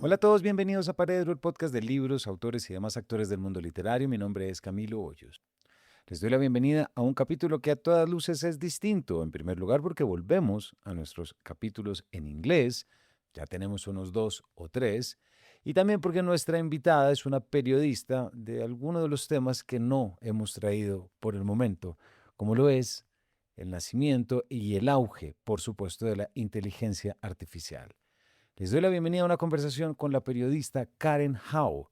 Hola a todos, bienvenidos a Paredro, el podcast de libros, autores y demás actores del mundo literario. Mi nombre es Camilo Hoyos. Les doy la bienvenida a un capítulo que a todas luces es distinto. En primer lugar, porque volvemos a nuestros capítulos en inglés. Ya tenemos unos 2 o 3. Y también porque nuestra invitada es una periodista de alguno de los temas que no hemos traído por el momento, como lo es el nacimiento y el auge, por supuesto, de la inteligencia artificial. Les doy la bienvenida a una conversación con la periodista Karen Howe.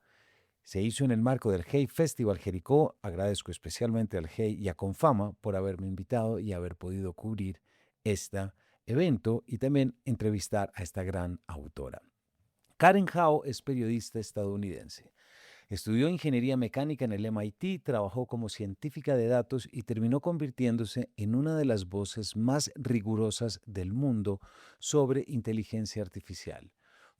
Se hizo en el marco del Hey Festival Jericó. Agradezco especialmente al Hey y a Confama por haberme invitado y haber podido cubrir este evento y también entrevistar a esta gran autora. Karen Howe es periodista estadounidense. Estudió ingeniería mecánica en el MIT, trabajó como científica de datos y terminó convirtiéndose en una de las voces más rigurosas del mundo sobre inteligencia artificial.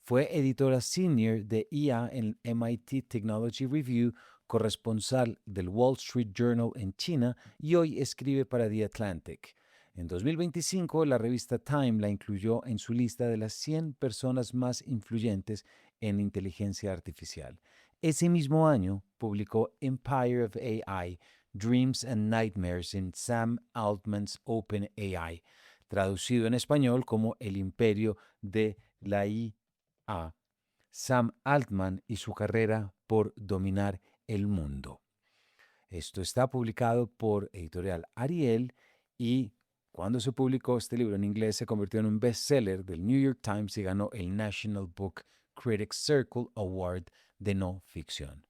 Fue editora sénior de IA en MIT Technology Review, corresponsal del Wall Street Journal en China y hoy escribe para The Atlantic. En 2025, la revista Time la incluyó en su lista de las 100 personas más influyentes en inteligencia artificial. Ese mismo año publicó Empire of AI, Dreams and Nightmares in Sam Altman's OpenAI, traducido en español como El Imperio de la IA, Sam Altman y su carrera por dominar el mundo. Esto está publicado por Editorial Ariel y cuando se publicó este libro en inglés se convirtió en un bestseller del New York Times y ganó el National Book Critics Circle Award de no ficción.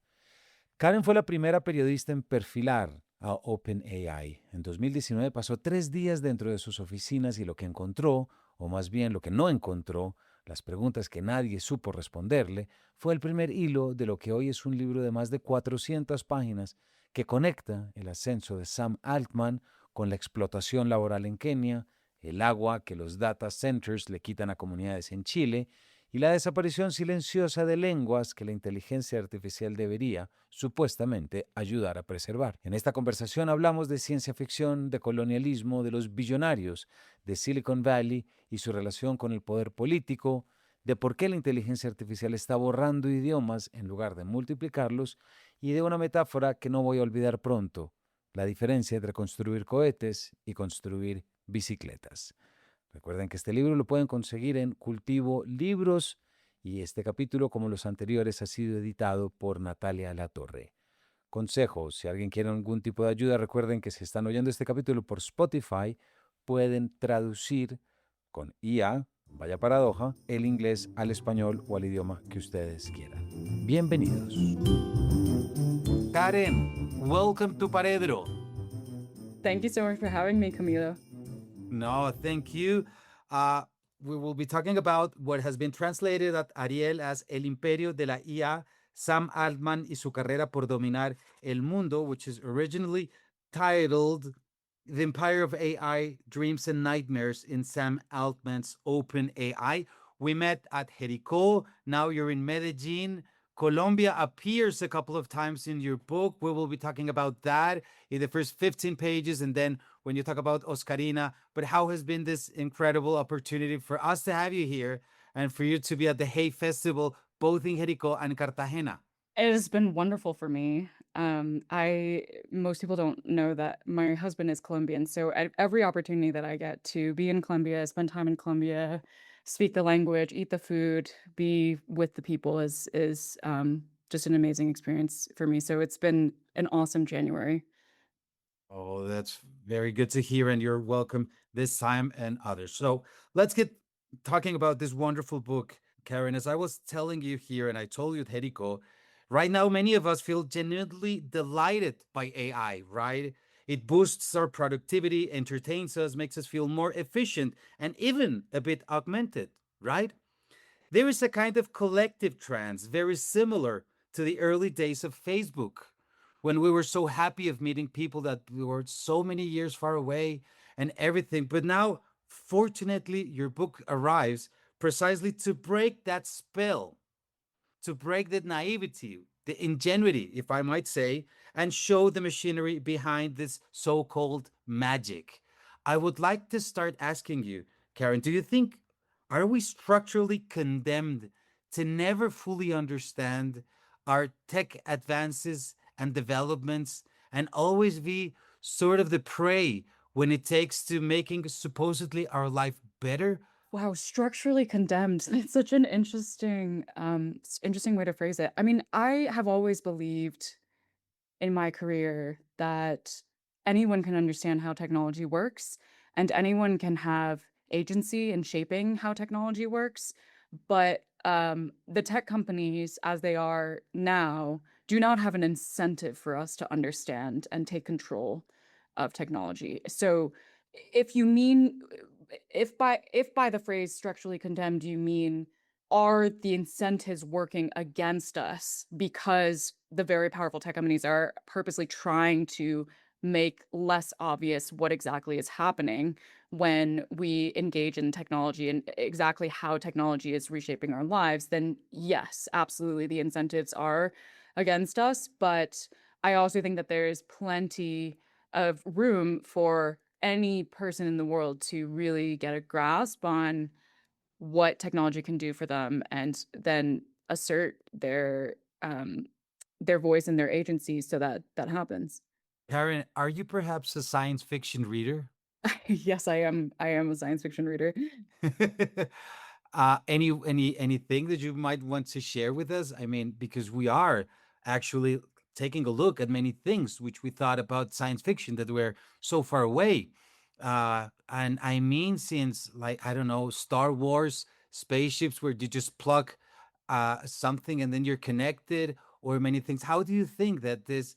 Karen fue la primera periodista en perfilar a OpenAI. En 2019 pasó 3 días dentro de sus oficinas y lo que encontró, o más bien lo que no encontró, las preguntas que nadie supo responderle, fue el primer hilo de lo que hoy es un libro de más de 400 páginas que conecta el ascenso de Sam Altman con la explotación laboral en Kenia, el agua que los data centers le quitan a comunidades en Chile y la desaparición silenciosa de lenguas que la inteligencia artificial debería, supuestamente, ayudar a preservar. En esta conversación hablamos de ciencia ficción, de colonialismo, de los billonarios, de Silicon Valley y su relación con el poder político, de por qué la inteligencia artificial está borrando idiomas en lugar de multiplicarlos y de una metáfora que no voy a olvidar pronto, la diferencia entre construir cohetes y construir bicicletas. Recuerden que este libro lo pueden conseguir en Cultivo Libros y este capítulo, como los anteriores, ha sido editado por Natalia Latorre. Consejo, si alguien quiere algún tipo de ayuda, recuerden que si están oyendo este capítulo por Spotify, pueden traducir con IA, vaya paradoja, el inglés al español o al idioma que ustedes quieran. Bienvenidos. Karen, welcome to Paredro. Thank you so much for having me, Camilo. No, thank you. We will be talking about what has been translated at Ariel as El Imperio de la IA, Sam Altman y su carrera por dominar el mundo, which is originally titled The Empire of AI, Dreams and Nightmares in Sam Altman's OpenAI. We met at Jericó. Now you're in Medellin. Colombia appears a couple of times in your book. We will be talking about that in the first 15 pages and then when you talk about Oscarina. But how has been this incredible opportunity for us to have you here and for you to be at the Hay Festival, both in Jericó and Cartagena? It has been wonderful for me. Most people don't know that my husband is Colombian, so at every opportunity that I get to be in Colombia, spend time in Colombia, speak the language, eat the food, be with the people is just an amazing experience for me. So it's been an awesome January. Oh, that's very good to hear, and you're welcome this time and others. So let's get talking about this wonderful book, Karen. As I was telling you here, and I told you at Herico, right now many of us feel genuinely delighted by AI, right? It boosts our productivity, entertains us, makes us feel more efficient, and even a bit augmented, right? There is a kind of collective trance very similar to the early days of Facebook when we were so happy of meeting people that we were so many years far away and everything. But now, fortunately, your book arrives precisely to break that spell, to break the naivety, the ingenuity, if I might say, and show the machinery behind this so called magic. I would like to start asking you, Karen, do you think, are we structurally condemned to never fully understand our tech advances and developments and always be sort of the prey when it takes to making supposedly our life better? Wow, structurally condemned. It's such an interesting way to phrase it. I mean, I have always believed in my career that anyone can understand how technology works and anyone can have agency in shaping how technology works. But the tech companies, as they are now, do not have an incentive for us to understand and take control of technology. So if you mean if by the phrase structurally condemned you mean are the incentives working against us because the very powerful tech companies are purposely trying to make less obvious what exactly is happening when we engage in technology and exactly how technology is reshaping our lives, then yes, absolutely, the incentives are against us. But I also think that there's plenty of room for any person in the world to really get a grasp on what technology can do for them and then assert their voice and their agency so that that happens. Karen, are you perhaps a science fiction reader? Yes, I am a science fiction reader. Anything that you might want to share with us? I mean, because we are actually taking a look at many things which we thought about science fiction that were so far away. And I mean, since like I don't know, Star Wars spaceships where you just plug something and then you're connected, or many things. How do you think that this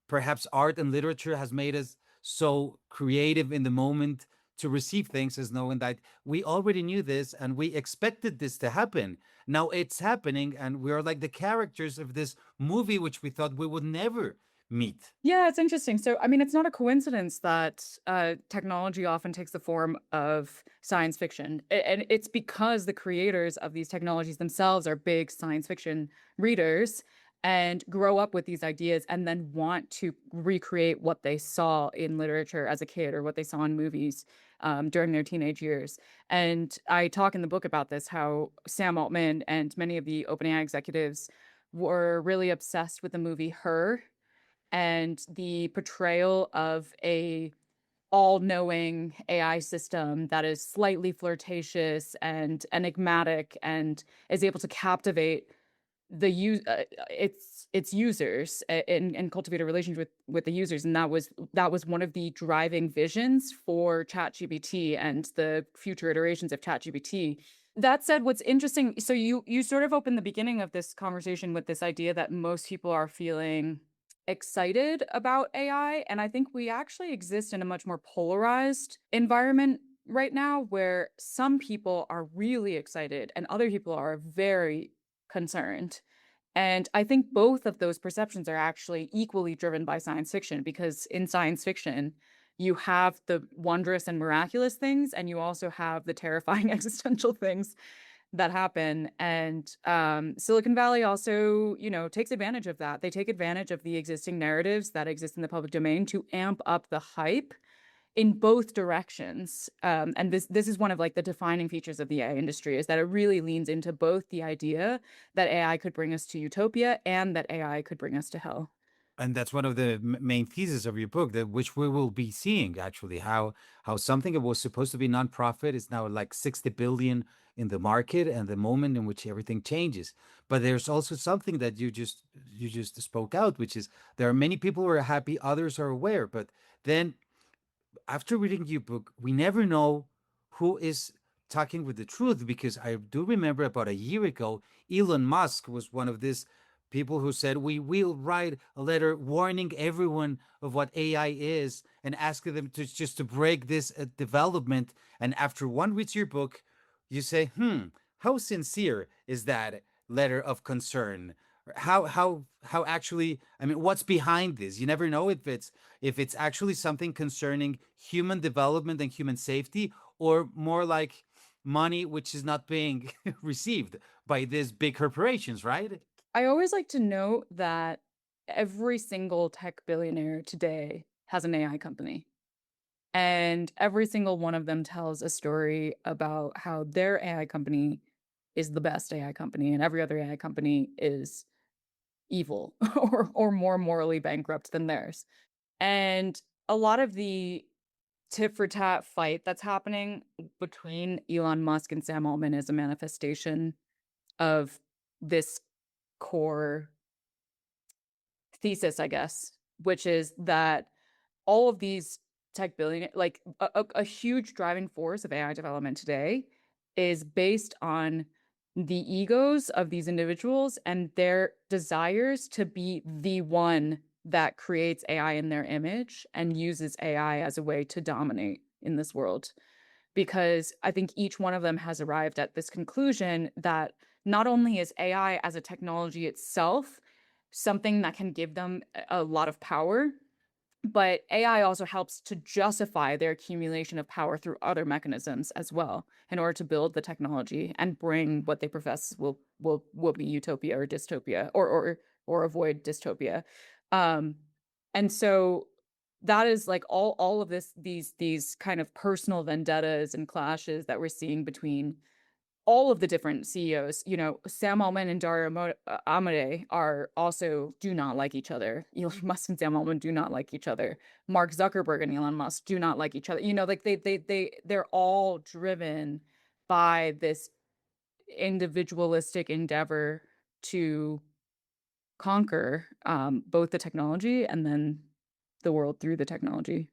perhaps art and literature has made us so creative in the moment to receive things as knowing that we already knew this and we expected this to happen. Now it's happening, and we're like the characters of this movie, which we thought we would never meet. Yeah, it's interesting. So, I mean, it's not a coincidence that technology often takes the form of science fiction. And it's because the creators of these technologies themselves are big science fiction readers and grow up with these ideas and then want to recreate what they saw in literature as a kid or what they saw in movies during their teenage years. And I talk in the book about this, how Sam Altman and many of the OpenAI executives were really obsessed with the movie Her and the portrayal of a all-knowing AI system that is slightly flirtatious and enigmatic and is able to captivate its users and cultivate a relationship with the users. And that was one of the driving visions for ChatGPT and the future iterations of ChatGPT. That said, what's interesting, so you sort of opened the beginning of this conversation with this idea that most people are feeling excited about AI, and I think we actually exist in a much more polarized environment right now where some people are really excited and other people are very concerned. And I think both of those perceptions are actually equally driven by science fiction because in science fiction, you have the wondrous and miraculous things, and you also have the terrifying existential things that happen. And Silicon Valley also, takes advantage of that. They take advantage of the existing narratives that exist in the public domain to amp up the hype in both directions. And this is one of like the defining features of the AI industry is that it really leans into both the idea that AI could bring us to utopia and that AI could bring us to hell. And that's one of the main theses of your book, that which we will be seeing actually, how something that was supposed to be nonprofit is now like 60 billion in the market, and the moment in which everything changes. But there's also something that you just spoke out, which is there are many people who are happy, others are aware, but then after reading your book, we never know who is talking with the truth, because I do remember about a year ago, Elon Musk was one of these people who said, we will write a letter warning everyone of what AI is and asking them to just to break this development. And after one reads your book, you say, how sincere is that letter of concern? How actually, I mean, what's behind this? You never know if it's actually something concerning human development and human safety, or more like money which is not being received by these big corporations, right? I always like to note that every single tech billionaire today has an AI company. And every single one of them tells a story about how their AI company is the best AI company and every other AI company is evil or more morally bankrupt than theirs. And a lot of the tit for tat fight that's happening between Elon Musk and Sam Altman is a manifestation of this core thesis, I guess, which is that all of these tech billionaires, like a huge driving force of AI development today, is based on the egos of these individuals and their desires to be the one that creates AI in their image and uses AI as a way to dominate in this world. Because I think each one of them has arrived at this conclusion that not only is AI as a technology itself something that can give them a lot of power, but AI also helps to justify their accumulation of power through other mechanisms as well in order to build the technology and bring what they profess will be utopia or dystopia or avoid dystopia. And so that is like all of these kind of personal vendettas and clashes that we're seeing between all of the different CEOs. You know, Sam Altman and Dario Amodei are also do not like each other. Elon Musk and Sam Altman do not like each other. Mark Zuckerberg and Elon Musk do not like each other. You know, like they're all driven by this individualistic endeavor to conquer both the technology and then the world through the technology.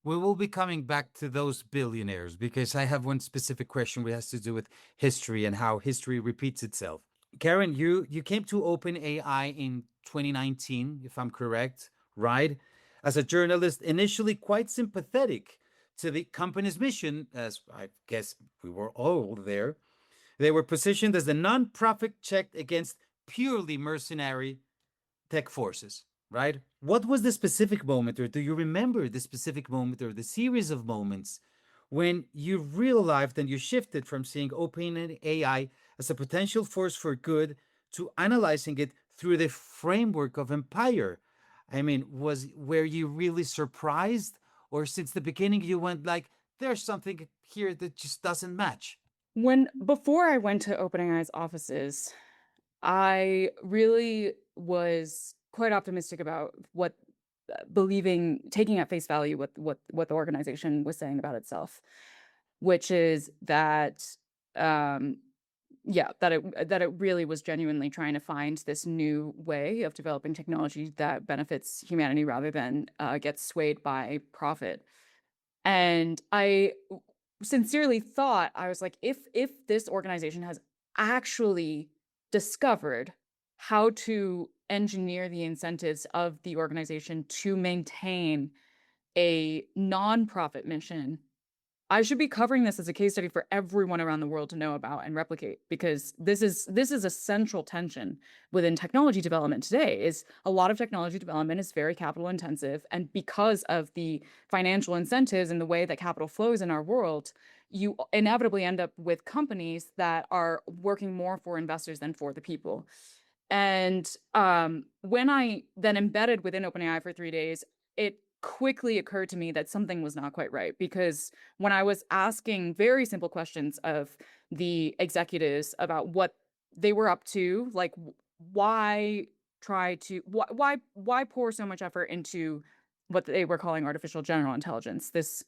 We will be coming back to those billionaires because I have one specific question which has to do with history and how history repeats itself. Karen, you came to OpenAI in 2019, if I'm correct, right? As a journalist, initially quite sympathetic to the company's mission, as I guess we were all there. They were positioned as the nonprofit checked against purely mercenary tech forces, right? What was the specific moment, or do you remember the specific moment or the series of moments when you realized and you shifted from seeing OpenAI as a potential force for good to analyzing it through the framework of empire? I mean, were you really surprised, or since the beginning you went like, there's something here that just doesn't match? Before I went to OpenAI's offices, I really was quite optimistic about taking at face value what the organization was saying about itself, which is that, that it really was genuinely trying to find this new way of developing technology that benefits humanity rather than gets swayed by profit. And I sincerely thought, I was like, if this organization has actually discovered how to engineer the incentives of the organization to maintain a nonprofit mission, I should be covering this as a case study for everyone around the world to know about and replicate, because this is a central tension within technology development today. Is a lot of technology development is very capital intensive, and because of the financial incentives and the way that capital flows in our world, you inevitably end up with companies that are working more for investors than for the people. And when I then embedded within OpenAI for 3 days, it quickly occurred to me that something was not quite right, because when I was asking very simple questions of the executives about what they were up to, like why pour so much effort into what they were calling artificial general intelligence, this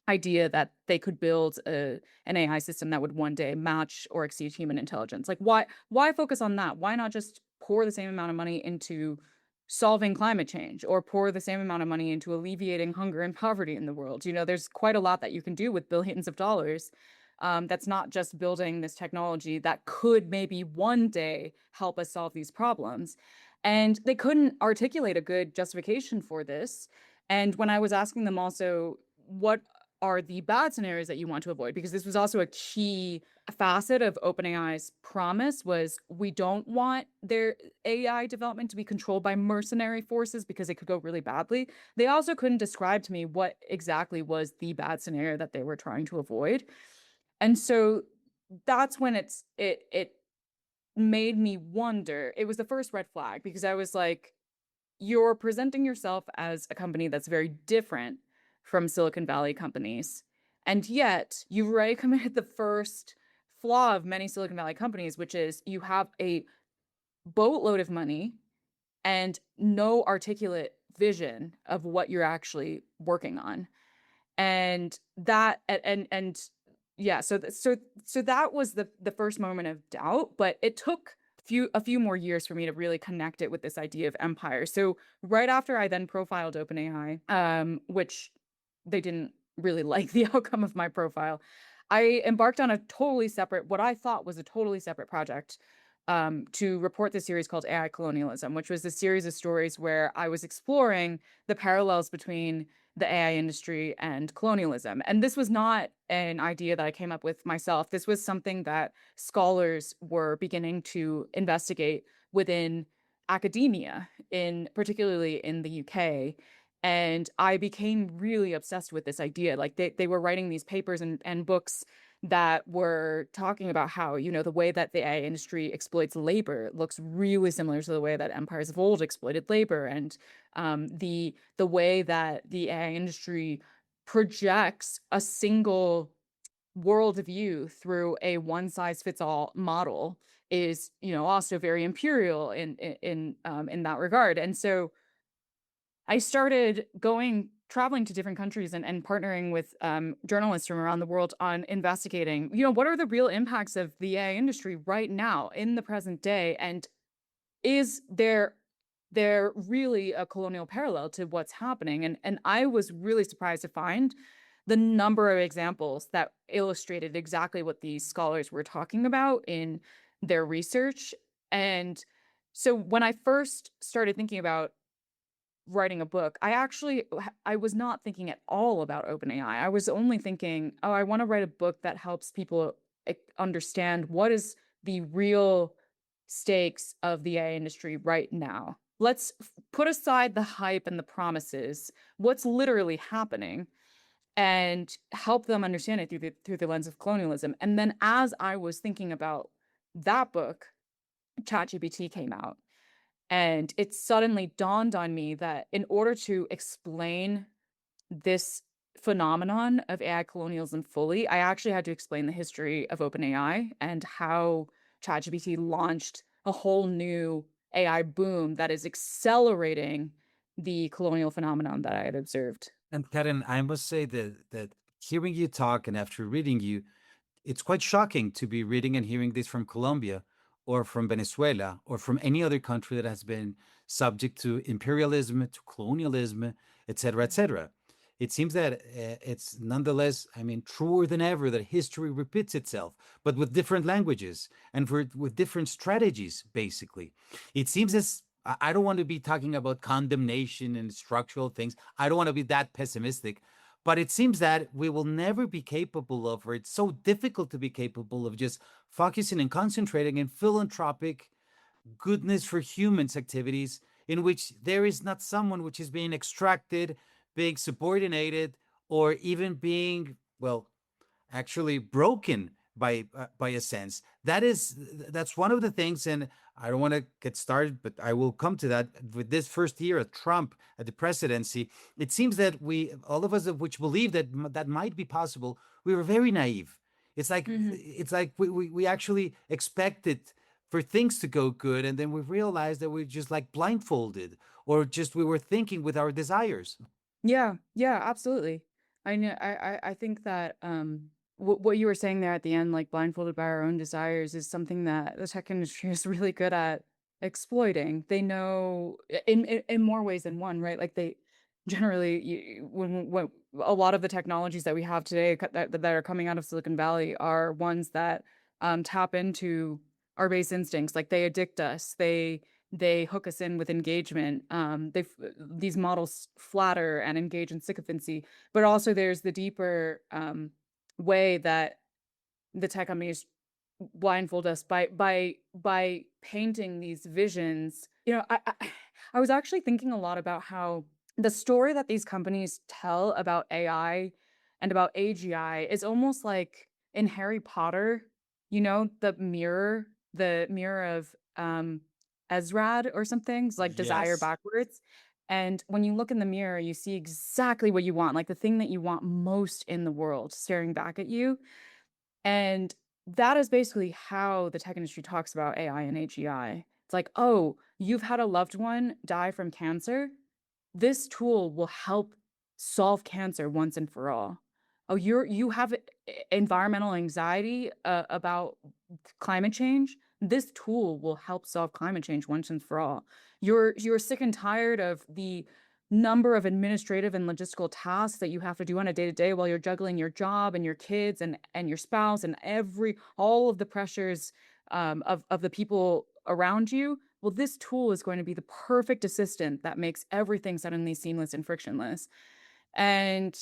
idea that they could build an AI system that would one day match or exceed human intelligence. Like why focus on that? Why not just pour the same amount of money into solving climate change, or pour the same amount of money into alleviating hunger and poverty in the world? You know, there's quite a lot that you can do with billions of dollars. That's not just building this technology that could maybe one day help us solve these problems. And they couldn't articulate a good justification for this. And when I was asking them also, what are the bad scenarios that you want to avoid? Because this was also a key facet of OpenAI's promise, was we don't want their AI development to be controlled by mercenary forces because it could go really badly. They also couldn't describe to me what exactly was the bad scenario that they were trying to avoid. And so that's when it made me wonder. It was the first red flag, because I was like, you're presenting yourself as a company that's very different from Silicon Valley companies, and yet you've already committed the first flaw of many Silicon Valley companies, which is you have a boatload of money and no articulate vision of what you're actually working on. And that and yeah, so that was the first moment of doubt, but it took a few more years for me to really connect it with this idea of empire. So right after I then profiled OpenAI, which they didn't really like the outcome of my profile, I embarked on a totally separate, what I thought was a totally separate project, to report the series called AI Colonialism, which was a series of stories where I was exploring the parallels between the AI industry and colonialism. And this was not an idea that I came up with myself. This was something that scholars were beginning to investigate within academia, in particularly in the UK. And I became really obsessed with this idea. Like they were writing these papers and books that were talking about how, you know, the way that the AI industry exploits labor looks really similar to the way that empires of old exploited labor, and the way that the AI industry projects a single worldview through a one size fits all model is, you know, also very imperial in that regard. And so I started traveling to different countries and partnering with journalists from around the world on investigating, you know, what are the real impacts of the AI industry right now in the present day, and is there really a colonial parallel to what's happening? And I was really surprised to find the number of examples that illustrated exactly what these scholars were talking about in their research. And so when I first started thinking about writing a book, I was not thinking at all about OpenAI. I was only thinking, oh, I want to write a book that helps people understand what is the real stakes of the AI industry right now. Let's put aside the hype and the promises, what's literally happening, and help them understand it through the lens of colonialism. And then as I was thinking about that book, ChatGPT came out. And it suddenly dawned on me that in order to explain this phenomenon of AI colonialism fully, I actually had to explain the history of OpenAI and how ChatGPT launched a whole new AI boom that is accelerating the colonial phenomenon that I had observed. And Karen, I must say that hearing you talk and after reading you, it's quite shocking to be reading and hearing this from Colombia or from Venezuela or from any other country that has been subject to imperialism, to colonialism, et cetera, et cetera. It seems that it's nonetheless, I mean, truer than ever that history repeats itself, but with different languages and with different strategies, basically. It seems as I don't want to be talking about condemnation and structural things. I don't want to be that pessimistic, but it seems that we will never be capable of, or it's so difficult to be capable of just focusing and concentrating in philanthropic goodness for humans activities in which there is not someone which is being extracted, being subordinated, or even being, well, actually broken by a sense. That's one of the things, and I don't want to get started, but I will come to that. With this first year of Trump at the presidency, it seems that we, all of us of which believe that that might be possible, we were very naive. It's like we actually expected for things to go good, and then we realized that we're just like blindfolded, or just we were thinking with our desires. Yeah, yeah, absolutely. I know. I think that what you were saying there at the end, like blindfolded by our own desires, is something that the tech industry is really good at exploiting. They know in more ways than one, right? Like they generally, when a lot of the technologies that we have today that are coming out of Silicon Valley are ones that tap into our base instincts. Like they addict us. They hook us in with engagement. These models flatter and engage in sycophancy, but also there's the deeper way that the tech companies blindfold us by painting these visions. You know, I was actually thinking a lot about how the story that these companies tell about AI and about AGI is almost like in Harry Potter, you know, the mirror of Ezrad or something, it's like desire Yes. backwards. And when you look in the mirror, you see exactly what you want, like the thing that you want most in the world staring back at you. And that is basically how the tech industry talks about AI and AGI. It's like, oh, you've had a loved one die from cancer. This tool will help solve cancer once and for all. Oh, you have environmental anxiety about climate change. This tool will help solve climate change once and for all. You're sick and tired of the number of administrative and logistical tasks that you have to do on a day-to-day while you're juggling your job and your kids and your spouse and all of the pressures of the people around you. Well, this tool is going to be the perfect assistant that makes everything suddenly seamless and frictionless. And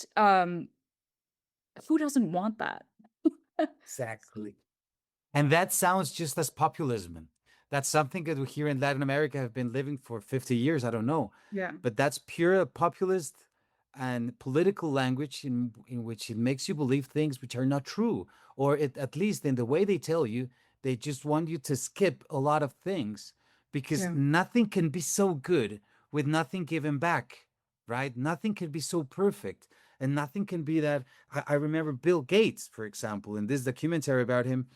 who doesn't want that? Exactly. And that sounds just as populism. That's something that we here in Latin America have been living for 50 years. I don't know. Yeah. But that's pure populist and political language in which it makes you believe things which are not true. Or at least in the way they tell you, they just want you to skip a lot of things because Yeah. nothing can be so good with nothing given back, right? Nothing can be so perfect. And nothing can be that. I remember Bill Gates, for example, in this documentary about him,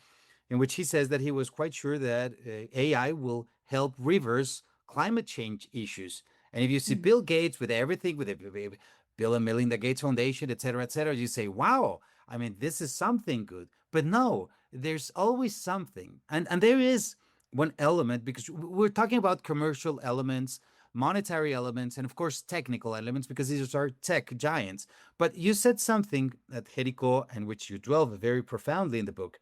in which he says that he was quite sure that AI will help reverse climate change issues. And if you see Mhm. Bill Gates with everything, with the Bill and Melinda Gates Foundation, et cetera, you say, wow, I mean, this is something good. But no, there's always something. And there is one element, because we're talking about commercial elements, monetary elements, and of course, technical elements, because these are tech giants. But you said something at Jericho, and which you dwell very profoundly in the book.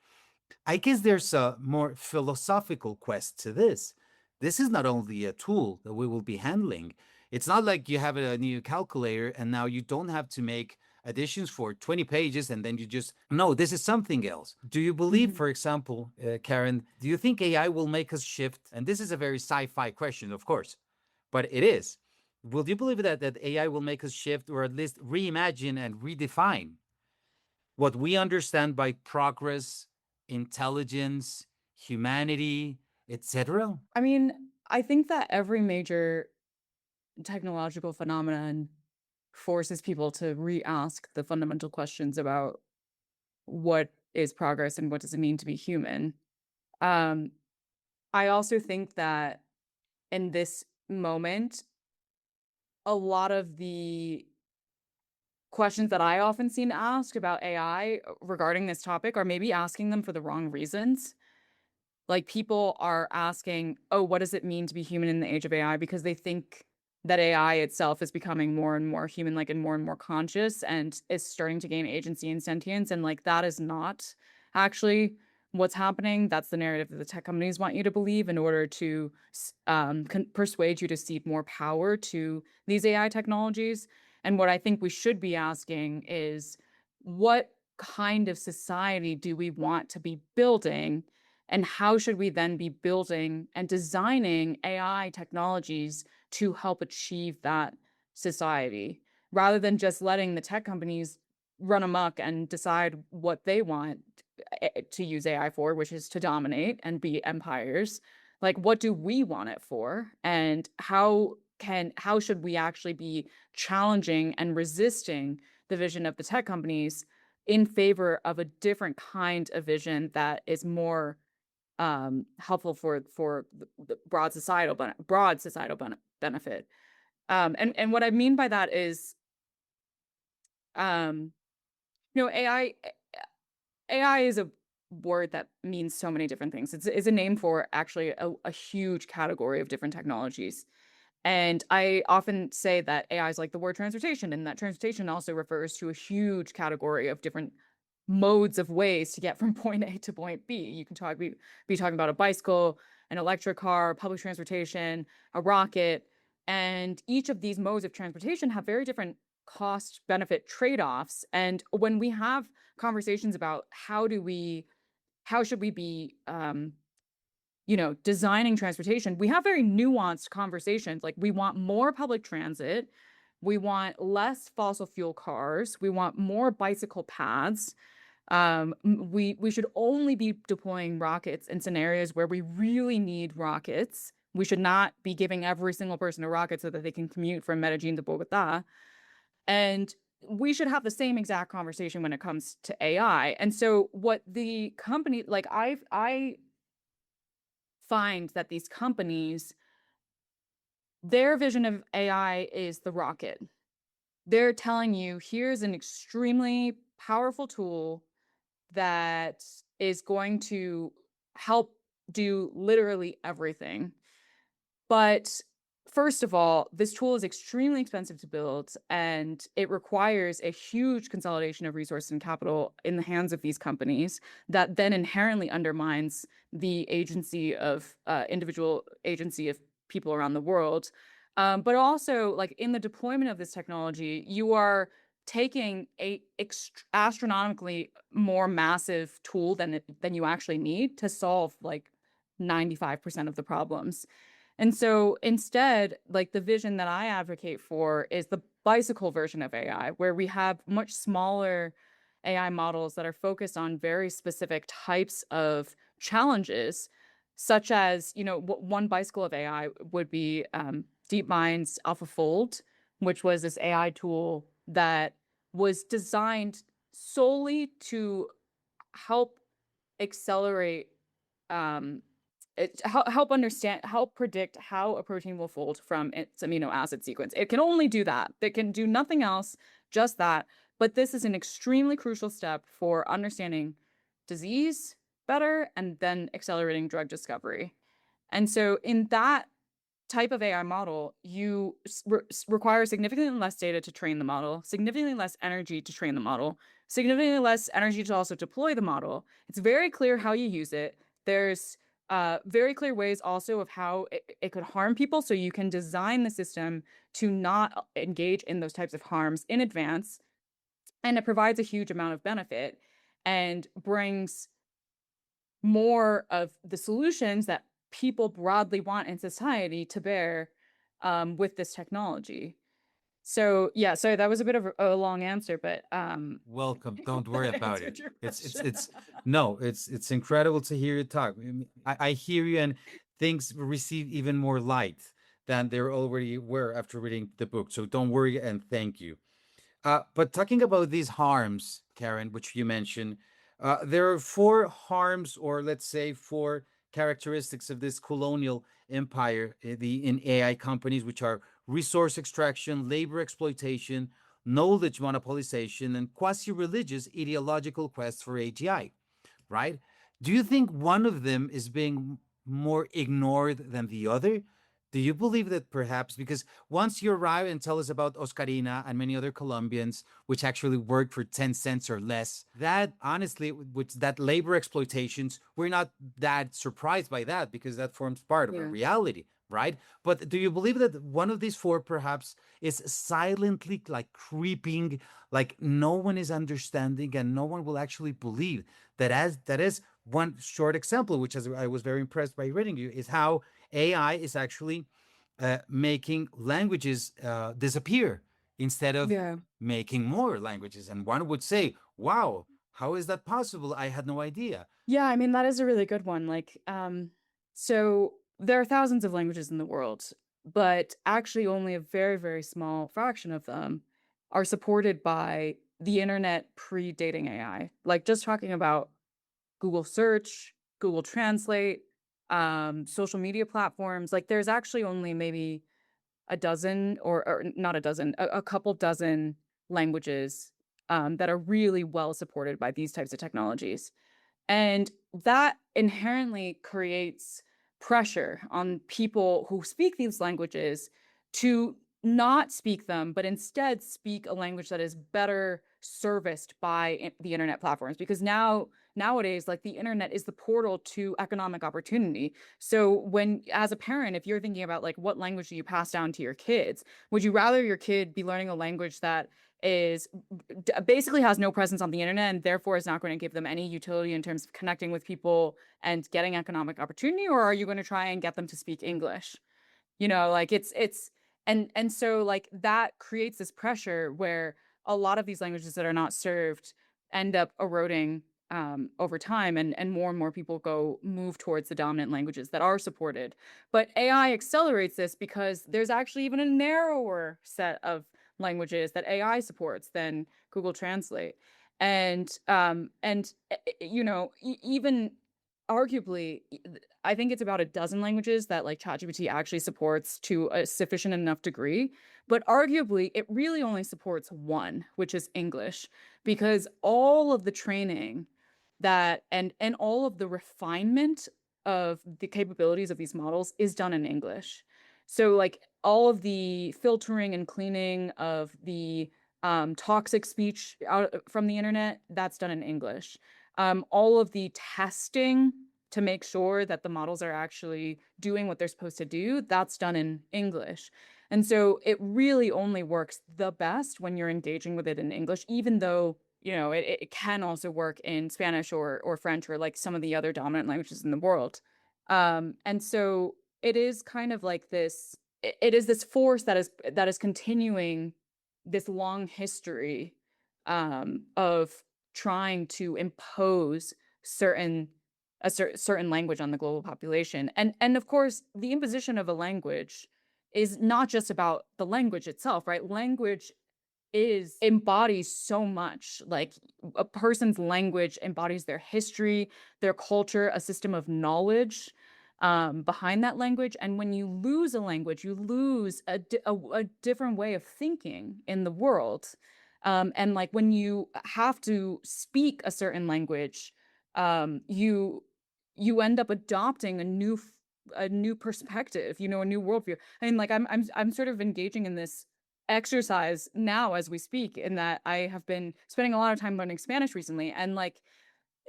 I guess there's a more philosophical quest to this. This is not only a tool that we will be handling. It's not like you have a new calculator and now you don't have to make additions for 20 pages and then you just, no, this is something else. Do you believe, Mhm. for example, Karen, do you think AI will make us shift? And this is a very sci fi question, of course, but it is. Will you believe that AI will make us shift or at least reimagine and redefine what we understand by progress, intelligence, humanity, etc.? I mean, I think that every major technological phenomenon forces people to re-ask the fundamental questions about what is progress and what does it mean to be human. Um, I also think that in this moment, a lot of the questions that I often seem to ask about AI regarding this topic are maybe asking them for the wrong reasons. Like people are asking, oh, what does it mean to be human in the age of AI? Because they think that AI itself is becoming more and more human-like and more conscious and is starting to gain agency and sentience. And like that is not actually what's happening. That's the narrative that the tech companies want you to believe in order to persuade you to cede more power to these AI technologies. And what I think we should be asking is, what kind of society do we want to be building? And how should we then be building and designing AI technologies to help achieve that society, rather than just letting the tech companies run amok and decide what they want to use AI for, which is to dominate and be empires? Like, what do we want it for? And how should we actually be challenging and resisting the vision of the tech companies in favor of a different kind of vision that is more helpful for the broad societal benefit. And what I mean by that is, um, AI is a word that means so many different things. It's a name for actually a huge category of different technologies. And I often say that AI is like the word transportation, and that transportation also refers to a huge category of different modes of ways to get from point A to point B. You can be talking about a bicycle, an electric car, public transportation, a rocket, and each of these modes of transportation have very different cost benefit trade-offs. And when we have conversations about how should we be designing transportation, we have very nuanced conversations. Like, we want more public transit, we want less fossil fuel cars, we want more bicycle paths. We should only be deploying rockets in scenarios where we really need rockets. We should not be giving every single person a rocket so that they can commute from Medellin to Bogota. And we should have the same exact conversation when it comes to AI. And so what the company, like I find that these companies, their vision of AI is the rocket. They're telling you, here's an extremely powerful tool that is going to help do literally everything. But first of all, this tool is extremely expensive to build, and it requires a huge consolidation of resources and capital in the hands of these companies that then inherently undermines the agency of individual agency of people around the world. But also, like in the deployment of this technology, you are taking a astronomically more massive tool than you actually need to solve like 95% of the problems. And so instead, like the vision that I advocate for is the bicycle version of AI, where we have much smaller AI models that are focused on very specific types of challenges, such as, one bicycle of AI would be DeepMind's AlphaFold, which was this AI tool that was designed solely to help accelerate help predict how a protein will fold from its amino acid sequence. It can only do that. It can do nothing else, just that. But this is an extremely crucial step for understanding disease better and then accelerating drug discovery. And so in that type of AI model, you require significantly less data to train the model, significantly less energy to train the model, significantly less energy to also deploy the model. It's very clear how you use it. There's very clear ways also of how it could harm people. So you can design the system to not engage in those types of harms in advance. And it provides a huge amount of benefit and brings more of the solutions that people broadly want in society to bear with this technology. So yeah, sorry, that was a bit of a long answer, but Welcome. Don't worry about it. answered your It's question. no, it's incredible to hear you talk. I hear you, and things receive even more light than they already were after reading the book. So don't worry, and thank you. But talking about these harms, Karen, which you mentioned, there are four harms, or let's say four characteristics of this colonial empire in AI companies, which are resource extraction, labor exploitation, knowledge monopolization, and quasi-religious ideological quest for AGI, right? Do you think one of them is being more ignored than the other? Do you believe that perhaps because once you arrive and tell us about Oscarina and many other Colombians, which actually worked for 10 cents or less, that honestly, which that labor exploitations, we're not that surprised by that because that forms part of a Yeah. reality, right? But do you believe that one of these four perhaps is silently like creeping, like no one is understanding and no one will actually believe that is one short example, which I was very impressed by reading you, is how AI is actually making languages disappear instead of Yeah. making more languages. And one would say, wow, how is that possible? I had no idea. Yeah, I mean, that is a really good one. Like, so there are thousands of languages in the world, but actually only a very, very small fraction of them are supported by the internet predating AI. Like just talking about Google search, Google Translate, social media platforms, like there's actually only maybe a dozen or not a dozen, a couple dozen languages that are really well supported by these types of technologies. And that inherently creates pressure on people who speak these languages to not speak them, but instead speak a language that is better serviced by the internet platforms. Because nowadays, like the internet is the portal to economic opportunity. So when, as a parent, if you're thinking about like what language do you pass down to your kids, would you rather your kid be learning a language that is basically has no presence on the internet and therefore is not going to give them any utility in terms of connecting with people and getting economic opportunity, or are you going to try and get them to speak English? Like it's and so like that creates this pressure where a lot of these languages that are not served end up eroding over time, and more people move towards the dominant languages that are supported. But AI accelerates this because there's actually even a narrower set of languages that AI supports than Google Translate. And you know, even arguably, I think it's about a dozen languages that like ChatGPT actually supports to a sufficient enough degree. But arguably, it really only supports one, which is English, because all of the training that and all of the refinement of the capabilities of these models is done in English. So like all of the filtering and cleaning of the toxic speech out from the internet, that's done in English. All of the testing to make sure that the models are actually doing what they're supposed to do, that's done in English. And so it really only works the best when you're engaging with it in English, even though, you know, it can also work in Spanish or French or like some of the other dominant languages in the world. And so it is kind of like this, it is this force that is continuing this long history of trying to impose certain language on the global population. And of course, the imposition of a language is not just about the language itself, right? Language embodies so much. Like a person's language embodies their history, their culture, a system of knowledge behind that language. And when you lose a language, you lose a different way of thinking in the world. And like when you have to speak a certain language, you end up adopting a new perspective, you know, a new worldview. I mean, like I'm sort of engaging in this exercise now as we speak, in that I have been spending a lot of time learning Spanish recently, and like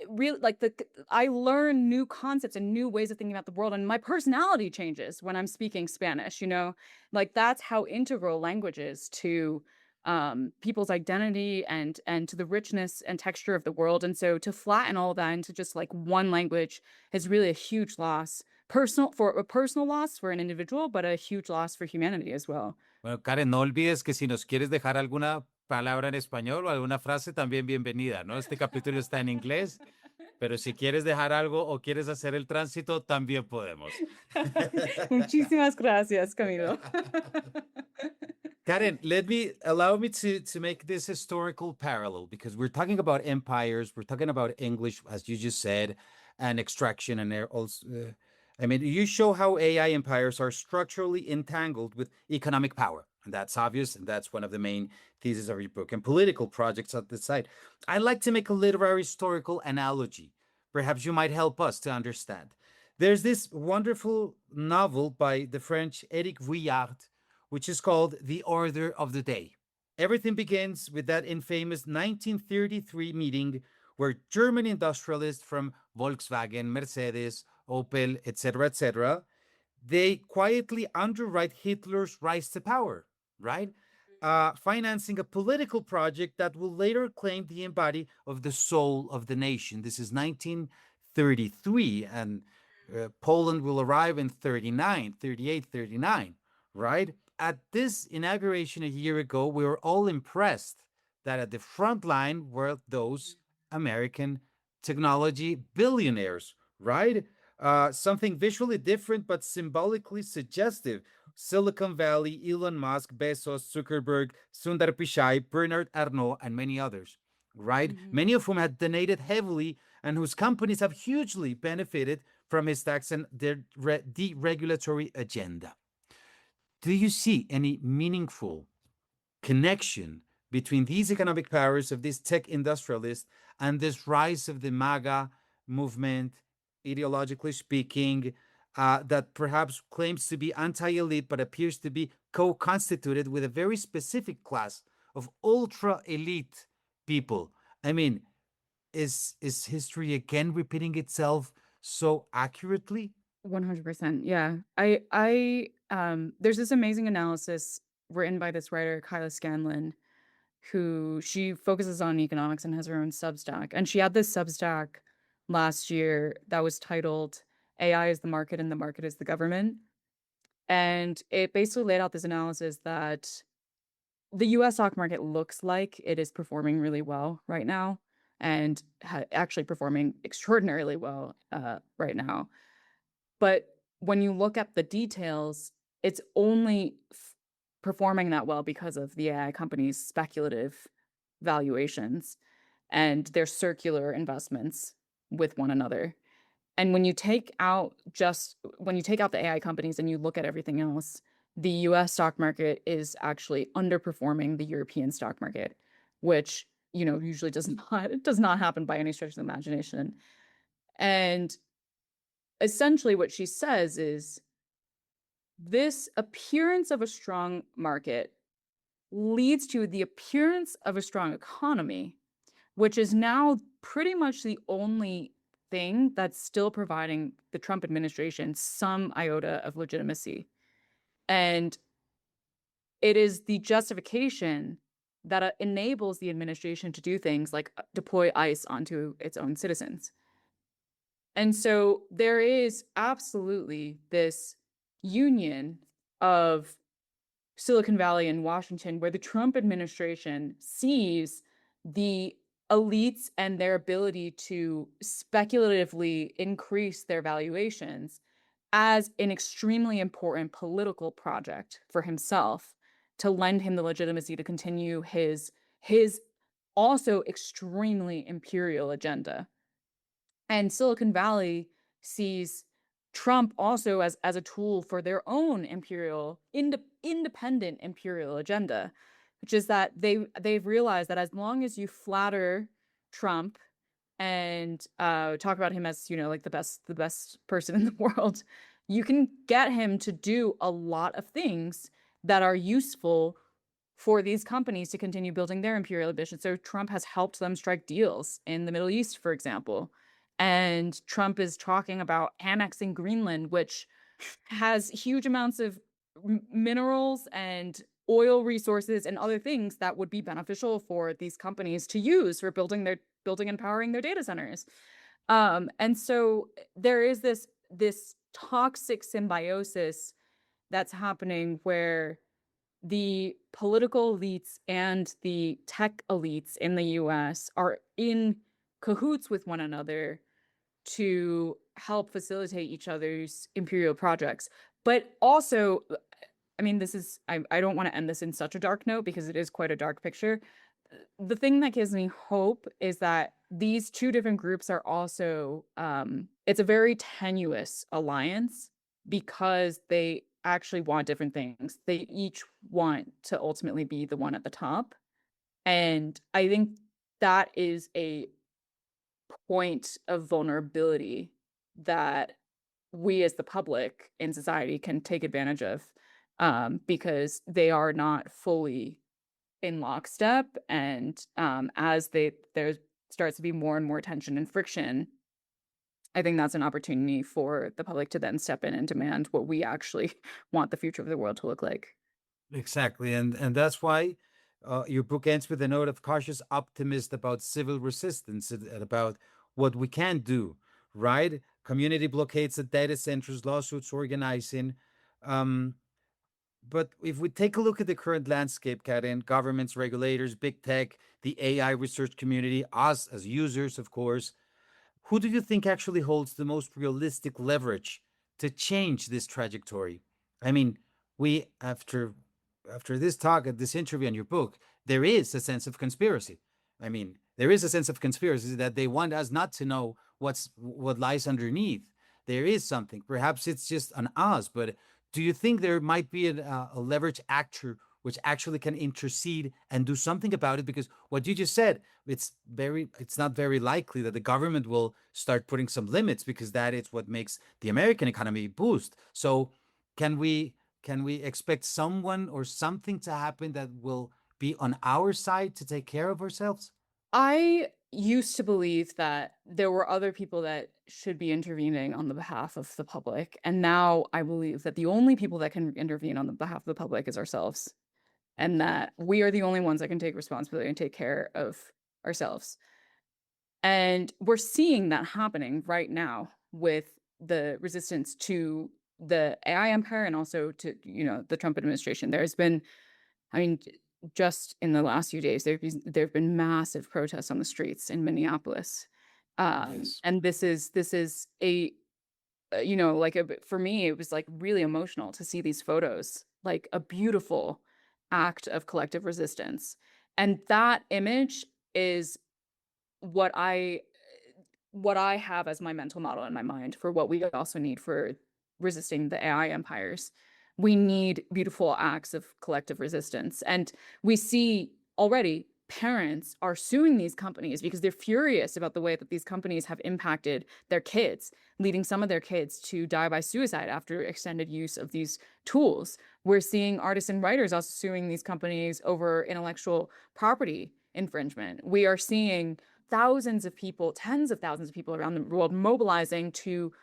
really like I learn new concepts and new ways of thinking about the world, and my personality changes when I'm speaking Spanish, you know. Like that's how integral language is to people's identity and to the richness and texture of the world. And so to flatten all that into just like one language is really a huge loss, a personal loss for an individual, but a huge loss for humanity as well. Bueno, Karen, no olvides que si nos quieres dejar alguna palabra en español o alguna frase, también bienvenida, ¿no? Este capítulo está en inglés, pero si quieres dejar algo o quieres hacer el tránsito, también podemos. Muchísimas gracias, Camilo. Karen, allow me to make this historical parallel, because we're talking about empires, we're talking about English, as you just said, and extraction, and also, I mean, you show how AI empires are structurally entangled with economic power, and that's obvious, and that's one of the main theses of your book, and political projects at the side. I'd like to make a literary historical analogy. Perhaps you might help us to understand. There's this wonderful novel by the French Eric Vuillard, which is called The Order of the Day. Everything begins with that infamous 1933 meeting where German industrialists from Volkswagen, Mercedes, Opel, etc., they quietly underwrite Hitler's rise to power, right? Financing a political project that will later claim the embody of the soul of the nation. This is 1933, and Poland will arrive in 39, 38, 39, right? At this inauguration a year ago, we were all impressed that at the front line were those American technology billionaires, right? Something visually different but symbolically suggestive. Silicon Valley, Elon Musk, Bezos, Zuckerberg, Sundar Pichai, Bernard Arnault, and many others, right? Mhm. Many of whom had donated heavily and whose companies have hugely benefited from his tax and their deregulatory agenda. Do you see any meaningful connection between these economic powers of these tech industrialists and this rise of the MAGA movement, ideologically speaking, that perhaps claims to be anti-elite but appears to be co-constituted with a very specific class of ultra-elite people? I mean, is history again repeating itself so accurately? 100%. Yeah. There's this amazing analysis written by this writer, Kyla Scanlon, who she focuses on economics and has her own Substack. And she had this Substack last year that was titled AI is the market and the market is the government. And it basically laid out this analysis that the US stock market looks like it is performing really well right now, and actually performing extraordinarily well right now. But when you look at the details, it's only performing that well because of the AI companies' speculative valuations and their circular investments with one another. And when you take out the AI companies and you look at everything else, the US stock market is actually underperforming the European stock market, which, usually does not happen by any stretch of the imagination. And essentially what she says is this appearance of a strong market leads to the appearance of a strong economy, which is now pretty much the only thing that's still providing the Trump administration some iota of legitimacy. And it is the justification that enables the administration to do things like deploy ICE onto its own citizens. And so there is absolutely this union of Silicon Valley and Washington where the Trump administration sees the elites and their ability to speculatively increase their valuations as an extremely important political project for himself to lend him the legitimacy to continue his also extremely imperial agenda. And Silicon Valley sees Trump also as a tool for their own independent imperial agenda, which is that they've realized that as long as you flatter Trump and talk about him as like the best person in the world, you can get him to do a lot of things that are useful for these companies to continue building their imperial ambition. So Trump has helped them strike deals in the Middle East, for example. And Trump is talking about annexing Greenland, which has huge amounts of minerals and oil resources and other things that would be beneficial for these companies to use for building and powering their data centers. And so there is this toxic symbiosis that's happening where the political elites and the tech elites in the US are in cahoots with one another to help facilitate each other's imperial projects. But also, I mean, I don't want to end this in such a dark note because it is quite a dark picture. The thing that gives me hope is that these two different groups are also, it's a very tenuous alliance because they actually want different things. They each want to ultimately be the one at the top. And I think that is a point of vulnerability that we as the public in society can take advantage of, because they are not fully in lockstep. And as there starts to be more and more tension and friction, I think that's an opportunity for the public to then step in and demand what we actually want the future of the world to look like. Exactly, and that's why your book ends with a note of cautious optimism about civil resistance and about what we can do, right? Community blockades at data centers, lawsuits organizing. Um, but if we take a look at the current landscape, Karen, governments, regulators, big tech, the AI research community, us as users, of course, who do you think actually holds the most realistic leverage to change this trajectory? I mean, we after this talk, this interview and your book, there is a sense of conspiracy. I mean, there is a sense of conspiracy that they want us not to know what lies underneath. There is something. Perhaps it's just an us, but do you think there might be a leverage actor which actually can intercede and do something about it? Because what you just said, it's not very likely that the government will start putting some limits because that is what makes the American economy boost. So can we expect someone or something to happen that will be on our side to take care of ourselves? I used to believe that there were other people that should be intervening on the behalf of the public. And now I believe that the only people that can intervene on the behalf of the public is ourselves. And that we are the only ones that can take responsibility and take care of ourselves. And we're seeing that happening right now with the resistance to the AI empire and also to, the Trump administration. There's been, I mean, just in the last few days, there've been massive protests on the streets in Minneapolis. Yes. And this is a, for me, it was like really emotional to see these photos, like a beautiful act of collective resistance. And that image is what I have as my mental model in my mind for what we also need for resisting the AI empires. We need beautiful acts of collective resistance. And we see already parents are suing these companies because they're furious about the way that these companies have impacted their kids, leading some of their kids to die by suicide after extended use of these tools. We're seeing artists and writers also suing these companies over intellectual property infringement. We are seeing thousands of people, tens of thousands of people around the world mobilizing to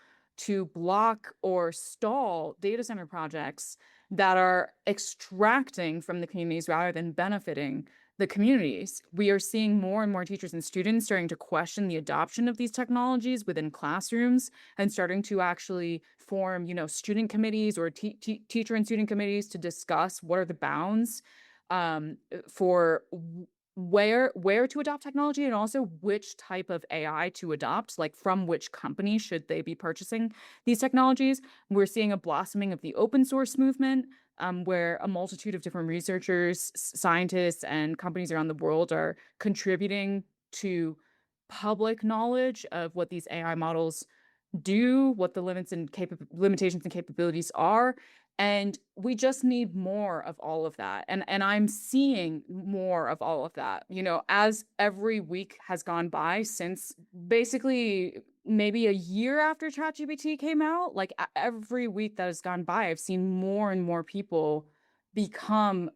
block or stall data center projects that are extracting from the communities rather than benefiting the communities. We are seeing more and more teachers and students starting to question the adoption of these technologies within classrooms and starting to actually form, student committees or teacher and student committees to discuss what are the bounds for where to adopt technology, and also which type of AI to adopt, like from which company should they be purchasing these technologies. We're seeing a blossoming of the open source movement, where a multitude of different researchers, scientists, and companies around the world are contributing to public knowledge of what these AI models do, what the limitations and capabilities are. And we just need more of all of that. And I'm seeing more of all of that, as every week has gone by since basically maybe a year after ChatGPT came out. Like every week that has gone by, I've seen more and more people become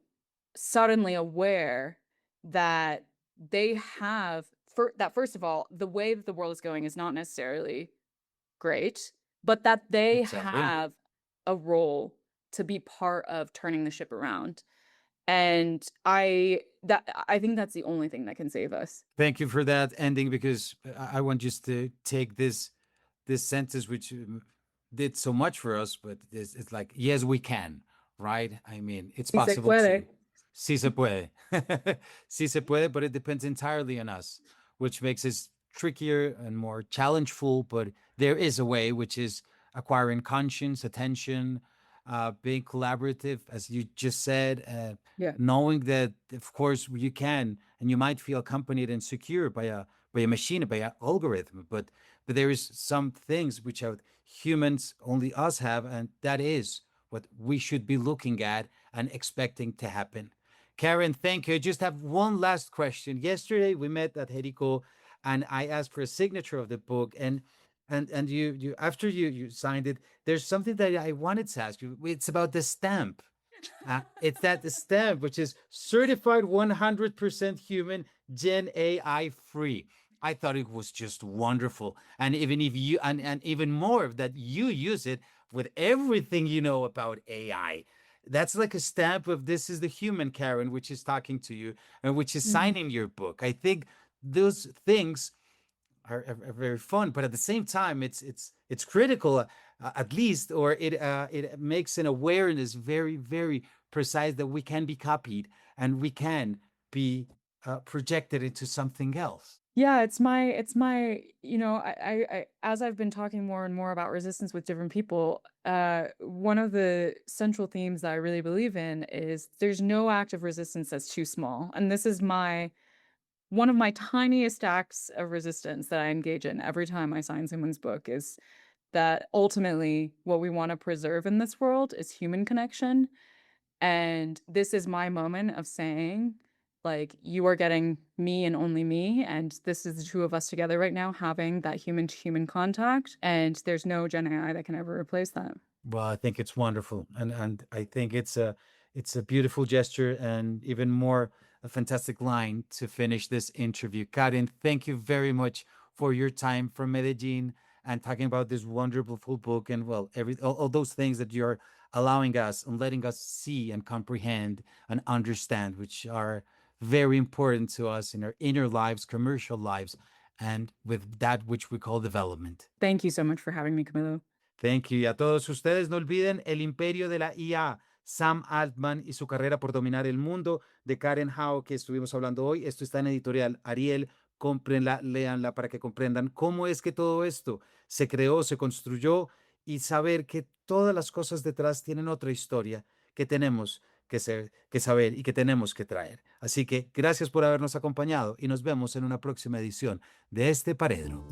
suddenly aware that they have, first of all, the way that the world is going is not necessarily great, but that they Exactly. have a role to be part of turning the ship around. And I think that's the only thing that can save us. Thank you for that ending, because I want just to take this sentence, which did so much for us, but it's like, yes, we can, right? I mean, it's Si se possible puede. to. Sí se puede. Sí se puede, but it depends entirely on us, which makes it trickier and more challengeful. But there is a way, which is acquiring conscience, attention, being collaborative, as you just said, Yeah. knowing that, of course, you can, and you might feel accompanied and secure by a machine, by an algorithm, but there is some things which humans, only us have, and that is what we should be looking at and expecting to happen. Karen, thank you. I just have one last question. Yesterday we met at Jericho, and I asked for a signature of the book, and you after you signed it, there's something that I wanted to ask you. It's about the stamp. It's that the stamp, which is certified 100% human, Gen AI free. I thought it was just wonderful. And even if you, and even more that you use it with everything you know about AI. That's like a stamp of this is the human Karen, which is talking to you and which is signing your book. I think those things are very fun, but at the same time, it's critical, at least, or it makes an awareness very, very precise that we can be copied and we can be projected into something else. Yeah, it's my, I as I've been talking more and more about resistance with different people, one of the central themes that I really believe in is there's no act of resistance that's too small. And this is one of my tiniest acts of resistance that I engage in every time I sign someone's book, is that ultimately what we want to preserve in this world is human connection. And this is my moment of saying, like, you are getting me and only me. And this is the two of us together right now having that human to human contact. And there's no Gen AI that can ever replace that. Well, I think it's wonderful, and I think it's a beautiful gesture, and even more a fantastic line to finish this interview. Karen, thank you very much for your time from Medellin and talking about this wonderful book, and well, all those things that you're allowing us and letting us see and comprehend and understand, which are very important to us in our inner lives, commercial lives, and with that which we call development. Thank you so much for having me, Camilo. Thank you. Y a todos ustedes, no olviden El Imperio de la IA, Sam Altman y su carrera por dominar el mundo, de Karen Howe, que estuvimos hablando hoy. Esto está en Editorial Ariel. Cómprenla, léanla para que comprendan cómo es que todo esto se creó, se construyó, y saber que todas las cosas detrás tienen otra historia, que tenemos que saber y que tenemos que traer. Así que gracias por habernos acompañado y nos vemos en una próxima edición de este Paredro.